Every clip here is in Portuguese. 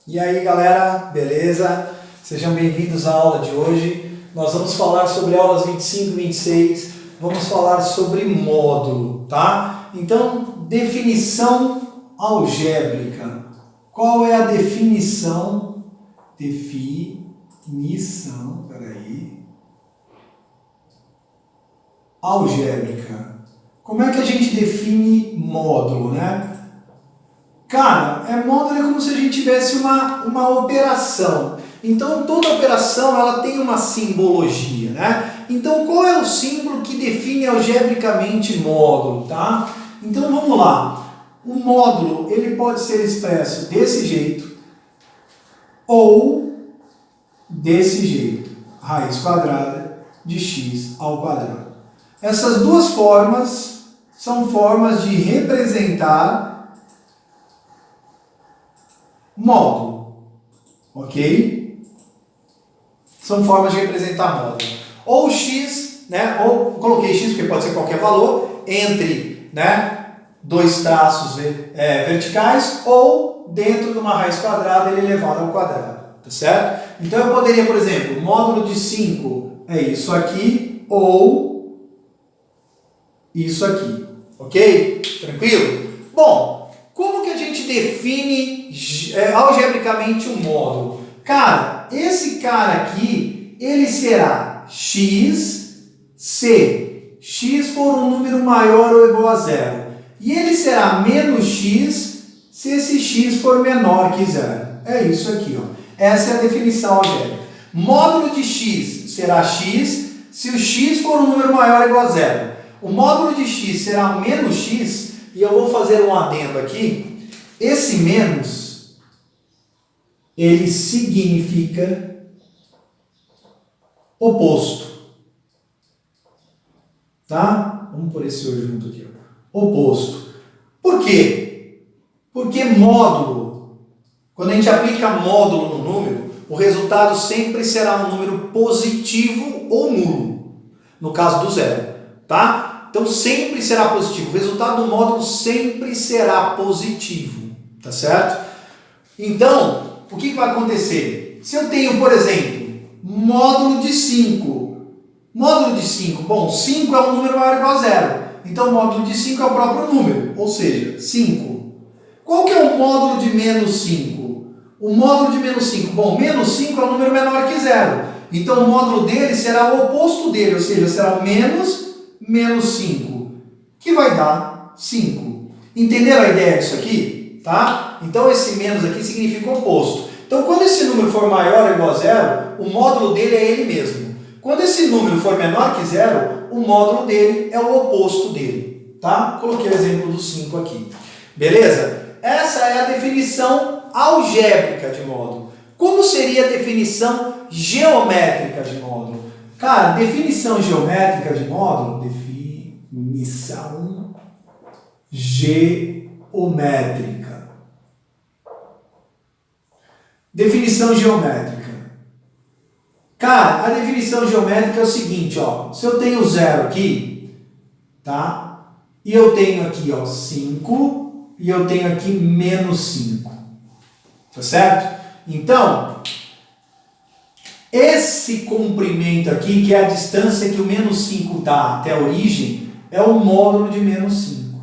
E aí galera, beleza? Sejam bem-vindos à aula de hoje. Nós vamos falar sobre aulas 25 e 26, vamos falar sobre módulo, tá? Então, definição algébrica. Qual é a definição? Algébrica. Como é que a gente define módulo, né? Cara, módulo é como se a gente tivesse uma operação. Então, toda operação ela tem uma simbologia, né? Então, qual é o símbolo que define algebricamente módulo, tá? Então, vamos lá. O módulo, ele pode ser expresso desse jeito ou desse jeito. Raiz quadrada de x ao quadrado. Essas duas formas são formas de representar módulo, ok? São formas de representar módulo. Ou x, né? Ou coloquei x porque pode ser qualquer valor entre, né? Dois traços verticais ou dentro de uma raiz quadrada ele elevado ao quadrado, tá certo? Então eu poderia, por exemplo, módulo de 5 é isso aqui ou isso aqui, ok? Tranquilo? Bom, como que a gente define algebricamente um módulo? Cara, esse cara aqui, ele será x se x for um número maior ou igual a zero. E ele será menos x se esse x for menor que zero. É isso aqui, ó. Essa é a definição algébrica. Módulo de x será x se o x for um número maior ou igual a zero. O módulo de x será menos x, e eu vou fazer um adendo aqui. Esse menos, ele significa oposto. Tá? Vamos pôr esse O junto aqui. Ó. Oposto. Por quê? Porque módulo, quando a gente aplica módulo no número, o resultado sempre será um número positivo ou nulo. No caso do zero. Tá? Então sempre será positivo. O resultado do módulo sempre será positivo. Tá certo? Então, o que vai acontecer? Se eu tenho, por exemplo, módulo de 5. Módulo de 5, bom, 5 é um número maior ou igual a zero. Então, o módulo de 5 é o próprio número, ou seja, 5. Qual que é o módulo de menos 5? O módulo de menos 5, bom, menos 5 é um número menor que zero. Então, o módulo dele será o oposto dele, ou seja, será menos 5, que vai dar 5. Entenderam a ideia disso aqui? Tá? Então, esse menos aqui significa oposto. Então, quando esse número for maior ou igual a zero, o módulo dele é ele mesmo. Quando esse número for menor que zero, o módulo dele é o oposto dele. Tá? Coloquei o exemplo do 5 aqui. Beleza? Essa é a definição algébrica de módulo. Como seria a definição geométrica de módulo? Cara, definição geométrica de módulo, definição geométrica. Definição geométrica. Cara, a definição geométrica é o seguinte, ó. Se eu tenho 0 aqui, tá? E eu tenho aqui, ó, 5, e eu tenho aqui menos 5. Tá certo? Então, esse comprimento aqui, que é a distância que o menos 5 dá até a origem, é o módulo de menos 5.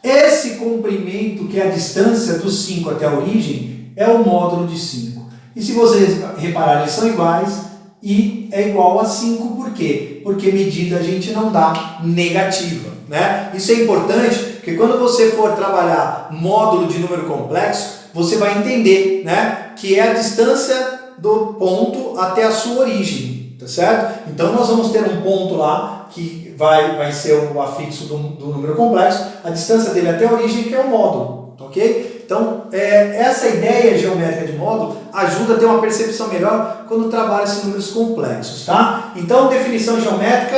Esse comprimento, que é a distância do 5 até a origem, é o módulo de 5. E se vocês repararem, eles são iguais e é igual a 5, por quê? Porque medida a gente não dá negativa, né? Isso é importante, porque quando você for trabalhar módulo de número complexo, você vai entender, né, que é a distância do ponto até a sua origem, tá certo? Então nós vamos ter um ponto lá que vai ser o afixo do número complexo, a distância dele até a origem, que é o módulo, ok? Então, essa ideia geométrica de módulo ajuda a ter uma percepção melhor quando trabalha esses números complexos, tá? Então, definição geométrica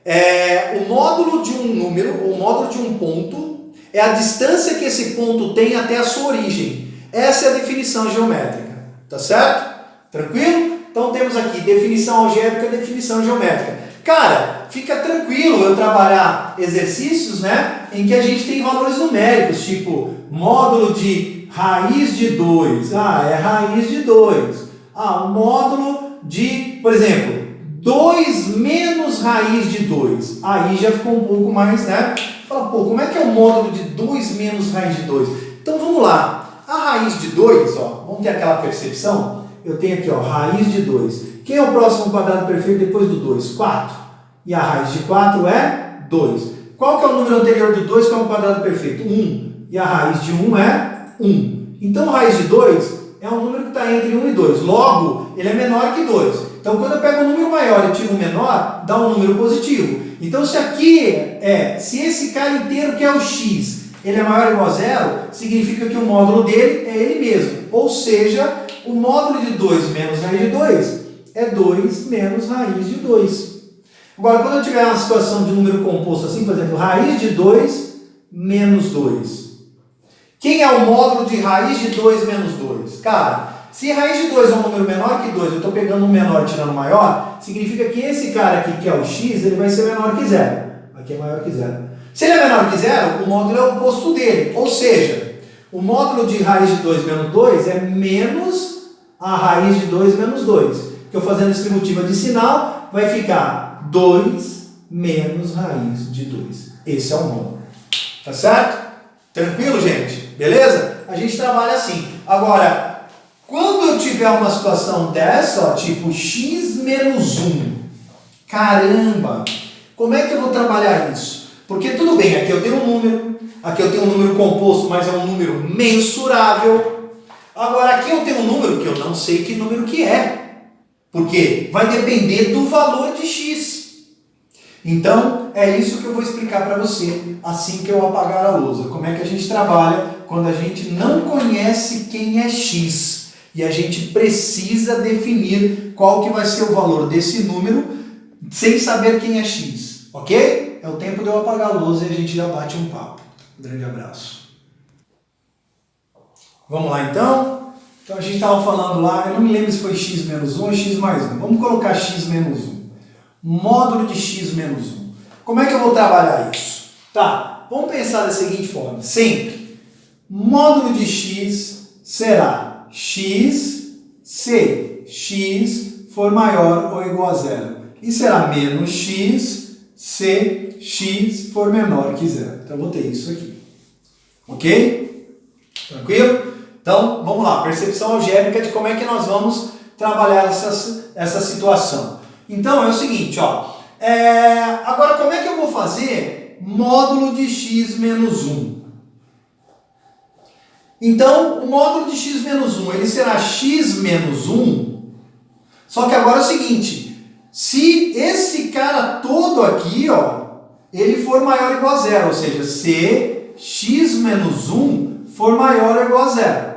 é o módulo de um número, o módulo de um ponto, é a distância que esse ponto tem até a sua origem. Essa é a definição geométrica, tá certo? Tranquilo? Então, temos aqui definição algébrica e definição geométrica. Cara, fica tranquilo eu trabalhar exercícios, né, em que a gente tem valores numéricos, tipo módulo de raiz de 2. Ah, é raiz de 2. Ah, o módulo de, por exemplo, 2 menos raiz de 2. Aí já ficou um pouco mais, né? Fala, pô, como é que é o módulo de 2 menos raiz de 2? Então vamos lá. A raiz de 2, ó, vamos ter aquela percepção? Eu tenho aqui, ó, raiz de 2. Quem é o próximo quadrado perfeito depois do 2? 4. E a raiz de 4 é 2. Qual que é o número anterior do 2 que é um quadrado perfeito? 1. E a raiz de 1 é 1. Então, a raiz de 2 é um número que está entre 1 e 2. Logo, ele é menor que 2. Então, quando eu pego um número maior e tiro um menor, dá um número positivo. Então, se esse cara inteiro que é o x, ele é maior ou igual a 0, significa que o módulo dele é ele mesmo. Ou seja, o módulo de 2 menos raiz de 2 é 2 menos raiz de 2. Agora, quando eu tiver uma situação de número composto assim, por exemplo, raiz de 2 menos 2. Quem é o módulo de raiz de 2 menos 2? Cara, se raiz de 2 é um número menor que 2, eu estou pegando um menor e tirando um maior, significa que esse cara aqui, que é o x, ele vai ser menor que 0. Aqui é maior que 0. Se ele é menor que 0, o módulo é o oposto dele. Ou seja, o módulo de raiz de 2 menos 2 é menos a raiz de 2 menos 2. Que eu fazendo distributiva de sinal, vai ficar 2 menos raiz de 2. Esse é o módulo. Tá certo? Tranquilo, gente? Beleza? A gente trabalha assim. Agora, quando eu tiver uma situação dessa, ó, tipo x menos 1, caramba, como é que eu vou trabalhar isso? Porque tudo bem, aqui eu tenho um número, aqui eu tenho um número composto, mas é um número mensurável. Agora, aqui eu tenho um número que eu não sei que número que é, porque vai depender do valor de x. Então, é isso que eu vou explicar para você assim que eu apagar a lousa. Como é que a gente trabalha quando a gente não conhece quem é x e a gente precisa definir qual que vai ser o valor desse número sem saber quem é x, ok? É o tempo de eu apagar a lousa e a gente já bate um papo. Um grande abraço. Vamos lá então? Então a gente estava falando lá, eu não me lembro se foi x menos 1 ou x mais 1. Vamos colocar x menos 1. Módulo de x menos 1. Como é que eu vou trabalhar isso? Tá, vamos pensar da seguinte forma. Sempre, módulo de x será x se x for maior ou igual a 0. E será menos x se x for menor que 0. Então, eu vou ter isso aqui. Ok? Tranquilo? Então, vamos lá. Percepção algébrica de como é que nós vamos trabalhar essa situação. Então, é o seguinte, ó. Agora, como é que eu vou fazer módulo de x menos 1? Então, o módulo de x menos 1, ele será x menos 1. Só que agora é o seguinte, se esse cara todo aqui, ó, ele for maior ou igual a 0, ou seja, se x menos 1 for maior ou igual a 0.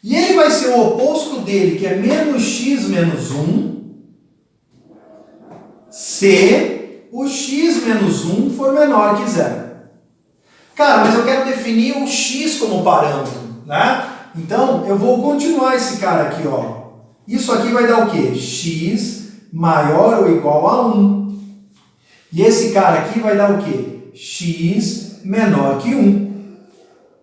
E ele vai ser o oposto dele, que é menos x menos 1, se o x menos 1 for menor que 0. Cara, mas eu quero definir o x como parâmetro, né? Então, eu vou continuar esse cara aqui, ó. Isso aqui vai dar o quê? X maior ou igual a 1. E esse cara aqui vai dar o quê? X menor que 1.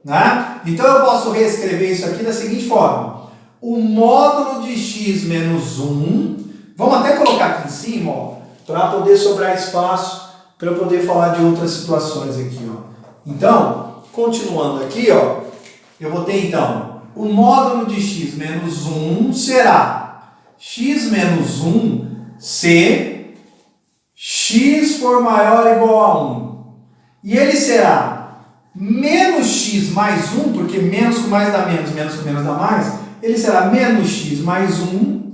Né? Então, eu posso reescrever isso aqui da seguinte forma. O módulo de x menos 1, vamos até colocar aqui em cima, ó, para poder sobrar espaço, para eu poder falar de outras situações aqui, ó. Então, continuando aqui, ó, eu vou ter então, o módulo de x menos 1 será x menos 1 se x for maior ou igual a 1. E ele será menos x mais 1, porque menos com mais dá menos, menos com menos dá mais, ele será menos x mais 1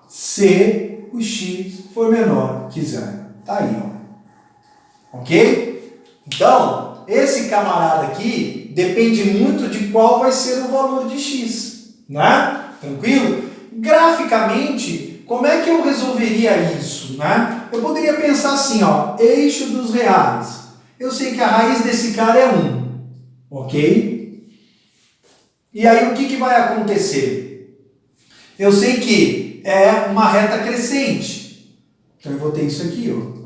se o x for menor que 0. Tá aí, ó. Ok? Então, esse camarada aqui depende muito de qual vai ser o valor de x, né? Tranquilo? Graficamente, como é que eu resolveria isso, né? Eu poderia pensar assim, ó, eixo dos reais. Eu sei que a raiz desse cara é 1, ok? E aí o que vai acontecer? Eu sei que é uma reta crescente. Então eu vou ter isso aqui, ó.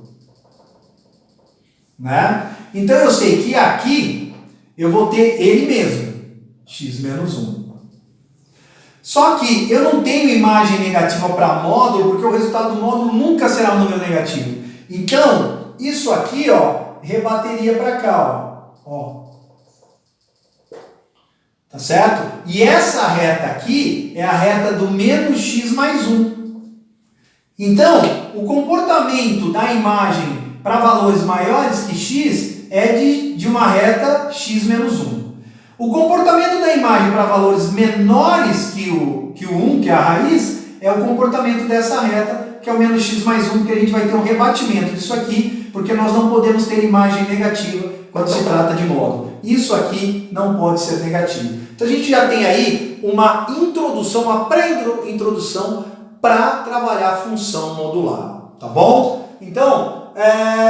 Né? Então eu sei que aqui eu vou ter ele mesmo, x menos 1. Só que eu não tenho imagem negativa para módulo, porque o resultado do módulo nunca será um número negativo. Então, isso aqui, ó, rebateria para cá, ó. Tá certo? E essa reta aqui é a reta do menos x mais 1. Então, o comportamento da imagem para valores maiores que x é de uma reta x menos 1. O comportamento da imagem para valores menores que o 1, que é a raiz, é o comportamento dessa reta, que é o menos x mais 1, que a gente vai ter um rebatimento disso aqui, porque nós não podemos ter imagem negativa quando se trata de módulo. Isso aqui não pode ser negativo. Então a gente já tem aí uma introdução, uma pré-introdução para trabalhar a função modular, tá bom? Então,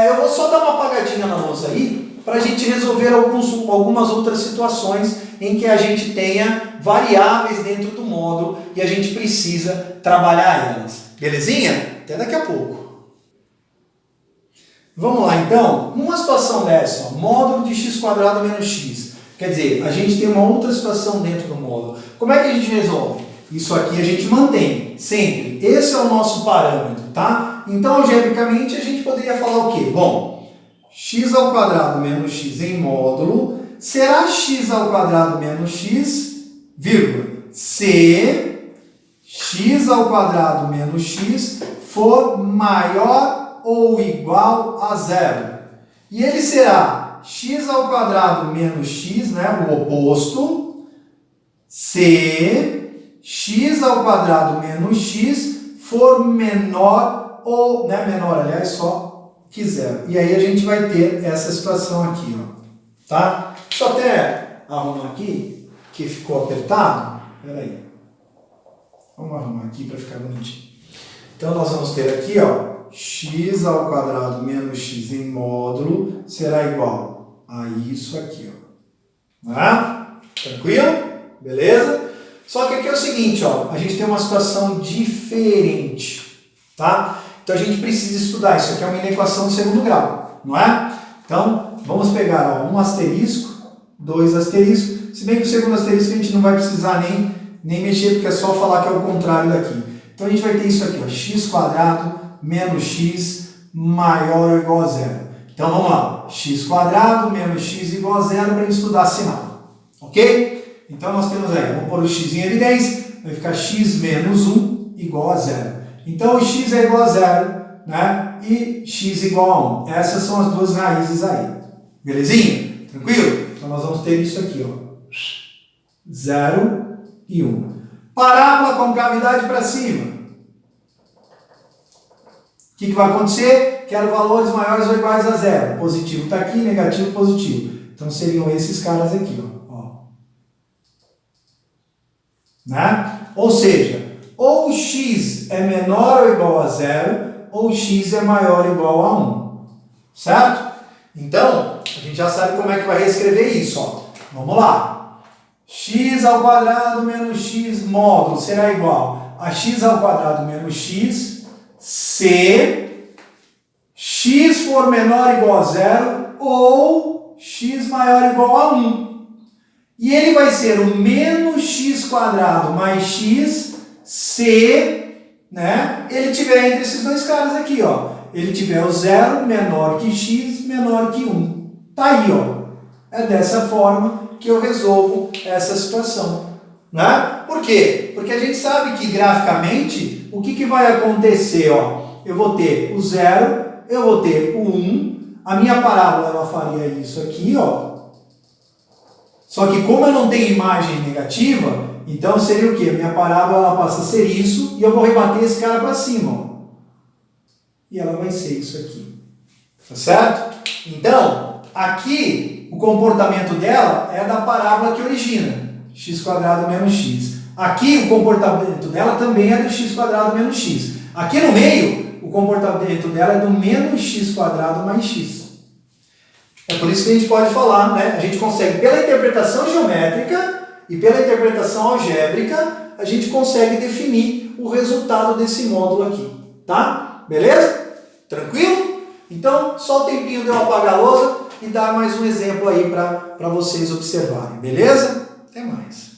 eu vou só dar uma apagadinha na lousa aí, para a gente resolver algumas outras situações em que a gente tenha variáveis dentro do módulo e a gente precisa trabalhar elas. Belezinha? Até daqui a pouco. Vamos lá então, numa situação dessa, ó, módulo de x² menos x. Quer dizer, a gente tem uma outra situação dentro do módulo. Como é que a gente resolve? Isso aqui a gente mantém, sempre. Esse é o nosso parâmetro, tá? Então, algebricamente, a gente poderia falar o quê? Bom, x² menos x em módulo será x² menos x, vírgula, se x² menos x for maior ou igual a zero. E ele será x² menos x, né, o oposto, se x² menos x for menor ou, né, menor, aliás, só que zero. E aí a gente vai ter essa situação aqui, ó, tá? Deixa eu até arrumar aqui, que ficou apertado. Espera aí. Vamos arrumar aqui para ficar bonitinho. Então nós vamos ter aqui, ó, x² menos x em módulo será igual a isso aqui, ó. Tá? Tranquilo? Beleza? Só que aqui é o seguinte, ó, a gente tem uma situação diferente, tá? Então a gente precisa estudar. Isso aqui é uma inequação de segundo grau, não é? Então, vamos pegar, ó, um asterisco, dois asteriscos. Se bem que o segundo asterisco a gente não vai precisar nem mexer, porque é só falar que é o contrário daqui. Então a gente vai ter isso aqui, ó, x² menos x maior ou igual a zero. Então vamos lá, x² menos x igual a zero para estudar sinal, ok? Então nós temos aí, vamos pôr o x em evidência, vai ficar x menos 1 igual a zero. Então o x é igual a zero, né? E x igual a 1. Essas são as duas raízes aí. Belezinha? Tranquilo? Então nós vamos ter isso aqui, ó, 0 e 1. Parábola com cavidade para cima. O que vai acontecer? Quero valores maiores ou iguais a zero. Positivo está aqui, negativo, positivo. Então seriam esses caras aqui, ó. Né? Ou seja, ou x é menor ou igual a zero, ou x é maior ou igual a 1. Certo? Então, a gente já sabe como é que vai reescrever isso, ó. Vamos lá. x² menos x módulo será igual a x² menos x se x for menor ou igual a zero ou x maior ou igual a 1. E ele vai ser o menos x² mais x se, né, ele tiver entre esses dois caras aqui, ó. Ele tiver o zero menor que x, menor que 1. Tá aí, ó. É dessa forma que eu resolvo essa situação, né? Por quê? Porque a gente sabe que graficamente o que vai acontecer, ó. Eu vou ter o 0, eu vou ter o 1. A minha parábola ela faria isso aqui, ó. Só que como eu não tenho imagem negativa, então seria o quê? Minha parábola ela passa a ser isso e eu vou rebater esse cara para cima, ó. E ela vai ser isso aqui. Tá certo? Então, aqui o comportamento dela é da parábola que origina, x² menos x. Aqui o comportamento dela também é do x² menos x. Aqui no meio, o comportamento dela é do menos x² mais x. É por isso que a gente pode falar, né? A gente consegue, pela interpretação geométrica e pela interpretação algébrica, a gente consegue definir o resultado desse módulo aqui, tá? Beleza? Tranquilo? Então, só o tempinho de eu apagar a lousa e dar mais um exemplo aí para vocês observarem, beleza? Até mais.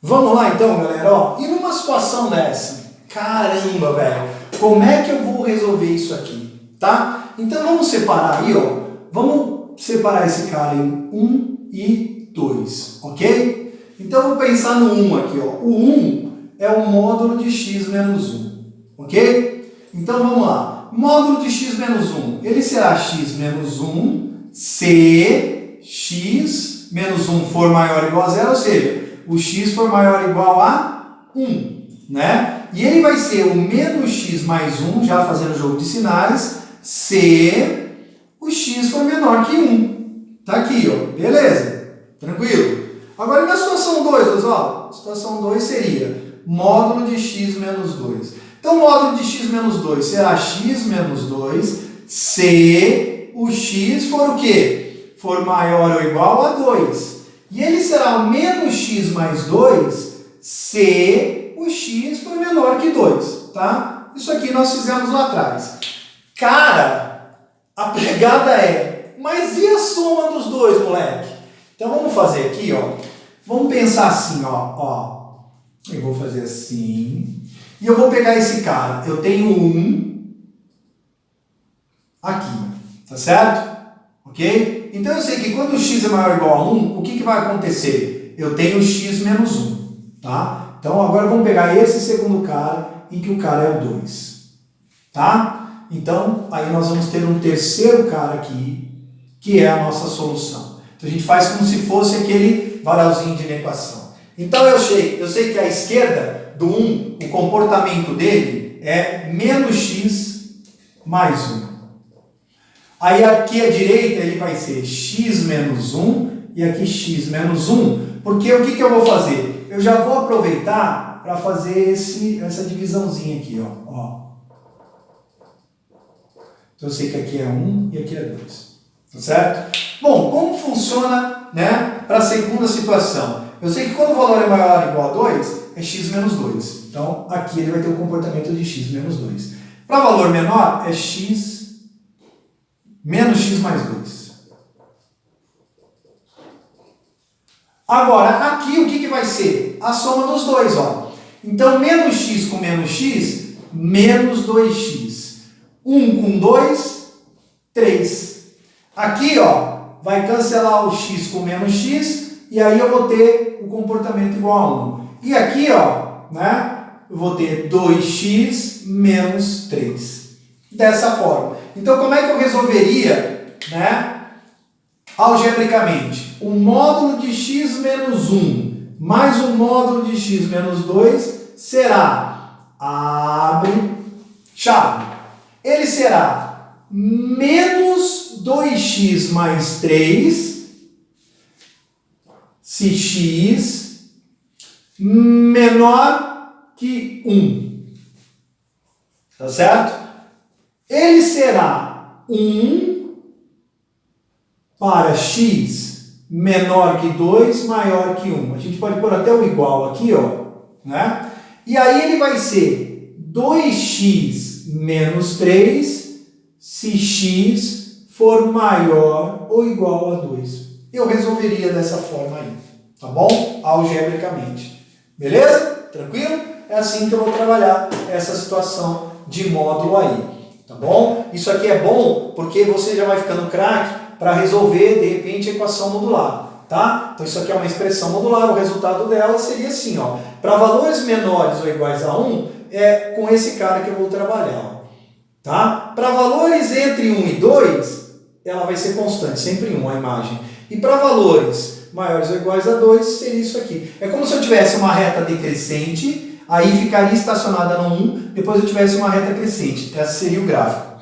Vamos lá então, galera. Ó, e numa situação dessa? Caramba, velho. Como é que eu vou resolver isso aqui? Tá? Então vamos separar aí, ó. Vamos separar esse cara em 1 e 2, ok? Então vamos pensar no 1 aqui, ó. O 1 é o módulo de x menos 1, ok? Então vamos lá. Módulo de x menos 1, ele será x menos 1 se x menos 1 for maior ou igual a 0, ou seja, o x for maior ou igual a 1, né? E ele vai ser o menos x mais 1, já fazendo o jogo de sinais, se o x for menor que 1. Tá aqui, ó. Beleza? Tranquilo? Agora, na situação 2, pessoal, a situação 2 seria módulo de x menos 2. Então, o módulo de x menos 2 será x menos 2 se o x for o quê? For maior ou igual a 2. E ele será o menos x mais 2 se o x for menor que 2, tá? Isso aqui nós fizemos lá atrás. Cara, a pegada é, mas e a soma dos dois, moleque? Então vamos fazer aqui, ó. Vamos pensar assim, ó. Eu vou fazer assim. E eu vou pegar esse cara. Eu tenho 1 aqui, tá certo? Ok? Então eu sei que quando o x é maior ou igual a 1, o que vai acontecer? Eu tenho x menos 1, tá? Então agora vamos pegar esse segundo cara, em que o cara é o 2, tá? Então aí nós vamos ter um terceiro cara aqui, que é a nossa solução. Então a gente faz como se fosse aquele varalzinho de equação. Então eu sei que a esquerda do 1, o comportamento dele é menos x mais 1. Aí aqui à direita ele vai ser x menos 1 e aqui x menos 1, porque o que eu vou fazer? Eu já vou aproveitar para fazer essa divisãozinha aqui, ó. Então eu sei que aqui é 1 e aqui é 2, tá certo? Bom, como funciona, né, para a segunda situação? Eu sei que quando o valor é maior ou igual a 2, é x menos 2. Então aqui ele vai ter o comportamento de x menos 2. Para valor menor, é x menos x mais 2. Agora, aqui o que vai ser? A soma dos dois, ó. Então, menos x com menos x, menos 2x. 1 com 2, 3. Aqui, ó, vai cancelar o x com menos x, e aí eu vou ter o comportamento igual a 1. E aqui, ó, né, eu vou ter 2x menos 3. Dessa forma. Então, como é que eu resolveria, né, algebricamente? O módulo de x menos 1 mais o módulo de x menos 2 será, abre, chave, ele será menos 2x mais 3 se x menor que 1. Tá certo? Ele será 1 para x menor que 2, maior que 1. A gente pode pôr até o igual aqui, ó, né? E aí ele vai ser 2x menos 3 se x for maior ou igual a 2. Eu resolveria dessa forma aí, tá bom? Algebricamente. Beleza? Tranquilo? É assim que eu vou trabalhar essa situação de módulo aí, tá bom? Isso aqui é bom porque você já vai ficando craque para resolver, de repente, a equação modular, tá? Então isso aqui é uma expressão modular, o resultado dela seria assim, ó. Para valores menores ou iguais a 1, é com esse cara que eu vou trabalhar, ó, tá? Para valores entre 1 e 2, ela vai ser constante, sempre 1 a imagem. E para valores maiores ou iguais a 2, seria isso aqui. É como se eu tivesse uma reta decrescente, aí ficaria estacionada no 1, depois eu tivesse uma reta crescente. Esse seria o gráfico.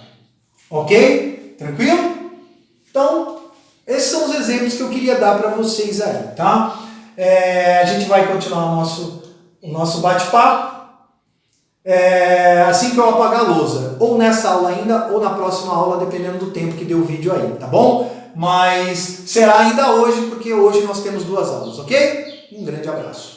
Ok? Tranquilo? Então, esses são os exemplos que eu queria dar para vocês aí, tá? A gente vai continuar o nosso bate-papo assim que eu apagar a lousa. Ou nessa aula ainda, ou na próxima aula, dependendo do tempo que deu o vídeo aí, tá bom? Mas será ainda hoje, porque hoje nós temos 2 aulas, ok? Um grande abraço.